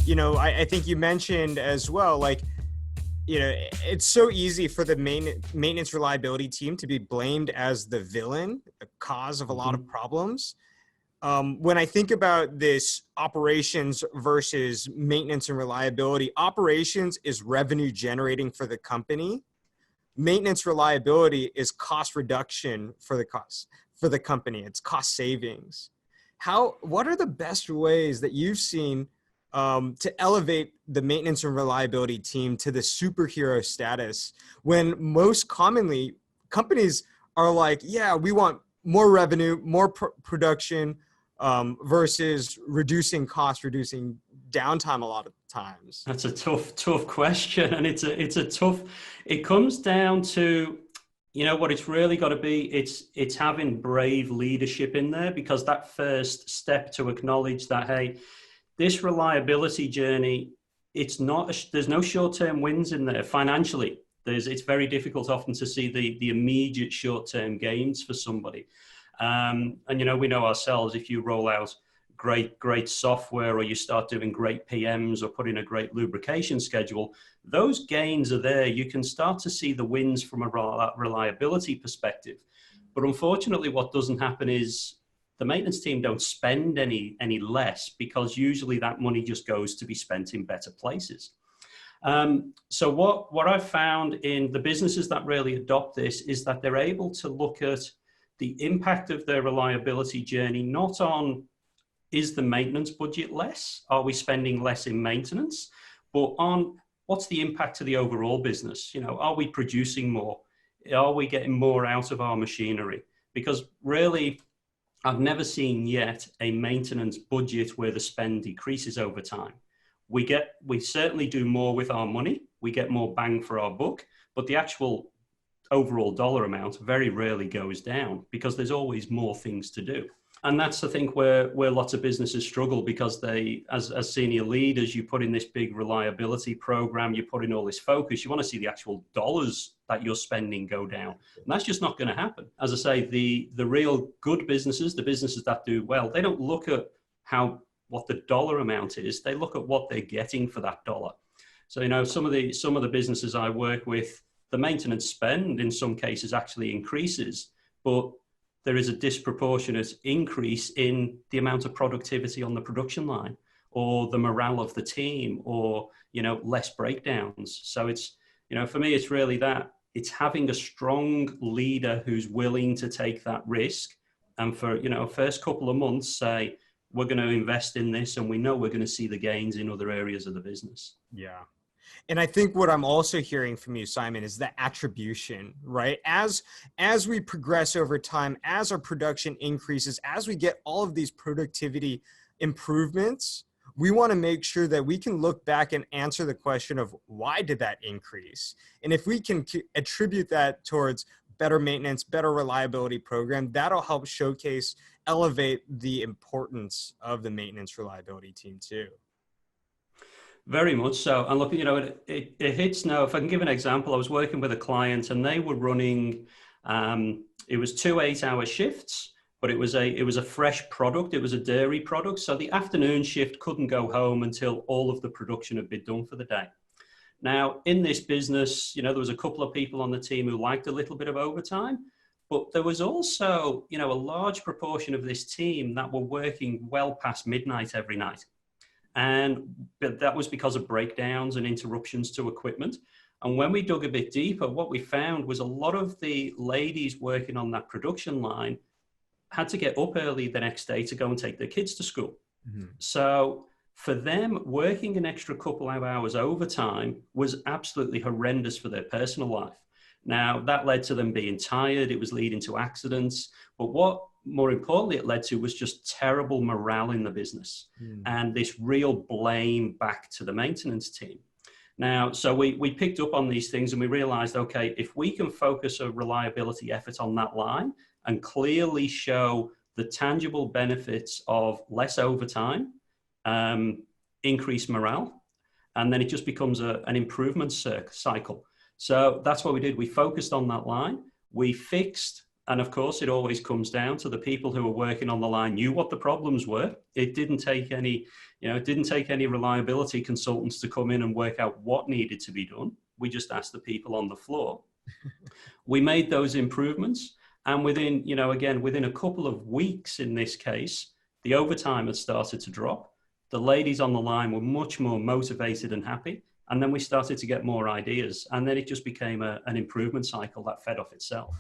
I think you mentioned as well, like, it's so easy for the maintenance reliability team to be blamed as the villain, the cause of a lot of problems. When I think about this operations versus maintenance and reliability, operations is revenue generating for the company. Maintenance reliability is cost reduction for the company. It's cost savings. What are the best ways that you've seen to elevate the maintenance and reliability team to the superhero status when most commonly companies are like, yeah, we want more revenue, more production, versus reducing cost, reducing downtime a lot of times? That's a tough question. And it comes down to, what it's really got to be, it's having brave leadership in there, because that first step to acknowledge that, hey, this reliability journey, there's no short-term wins in there financially. It's very difficult often to see the immediate short-term gains for somebody. And, we know ourselves, if you roll out great software, or you start doing great PMs, or put in a great lubrication schedule, those gains are there. You can start to see the wins from a reliability perspective. But unfortunately, what doesn't happen is the maintenance team don't spend any less, because usually that money just goes to be spent in better places. So what I've found in the businesses that really adopt this is that they're able to look at the impact of their reliability journey, not on, is the maintenance budget less? Are we spending less in maintenance? But on, what's the impact to the overall business? Are we producing more? Are we getting more out of our machinery? Because really, I've never seen yet a maintenance budget where the spend decreases over time. We certainly do more with our money. We get more bang for our buck, but the actual overall dollar amount very rarely goes down, because there's always more things to do. And that's, I think, where lots of businesses struggle, because they, as senior leaders, you put in this big reliability program, you put in all this focus, you want to see the actual dollars that you're spending go down. And that's just not going to happen. As I say, the real good businesses, the businesses that do well, they don't look at what the dollar amount is. They look at what they're getting for that dollar. So, some of the businesses I work with, the maintenance spend in some cases actually increases, but there is a disproportionate increase in the amount of productivity on the production line, or the morale of the team, or, less breakdowns. So it's, for me, it's really that. It's having a strong leader who's willing to take that risk. And for, first couple of months, say, we're going to invest in this, and we know we're going to see the gains in other areas of the business. Yeah. And I think what I'm also hearing from you, Simon, is the attribution, right? As we progress over time, as our production increases, as we get all of these productivity improvements, we want to make sure that we can look back and answer the question of, why did that increase? And if we can attribute that towards better maintenance, better reliability program, that'll help elevate the importance of the maintenance reliability team too. Very much so. And look, it hits now. If I can give an example, I was working with a client, and they were running, it was 2 8-hour shifts, but it was a fresh product. It was a dairy product. So the afternoon shift couldn't go home until all of the production had been done for the day. Now, in this business, there was a couple of people on the team who liked a little bit of overtime, but there was also, a large proportion of this team that were working well past midnight every night. But that was because of breakdowns and interruptions to equipment. And when we dug a bit deeper, what we found was a lot of the ladies working on that production line had to get up early the next day to go and take their kids to school. Mm-hmm. So for them, working an extra couple of hours overtime was absolutely horrendous for their personal life. Now, that led to them being tired. It was leading to accidents. But what, more importantly, it led to was just terrible morale in the business, and this real blame back to the maintenance team. Now, so we picked up on these things, and we realized, okay, if we can focus a reliability effort on that line and clearly show the tangible benefits of less overtime, increased morale, and then it just becomes an improvement cycle. So that's what we did. We focused on that line. We fixed And of course, it always comes down to the people who are working on the line knew what the problems were. It didn't take any, it didn't take any reliability consultants to come in and work out what needed to be done. We just asked the people on the floor. We made those improvements. And within, again, within a couple of weeks in this case, the overtime had started to drop. The ladies on the line were much more motivated and happy. And then we started to get more ideas. And then it just became an improvement cycle that fed off itself.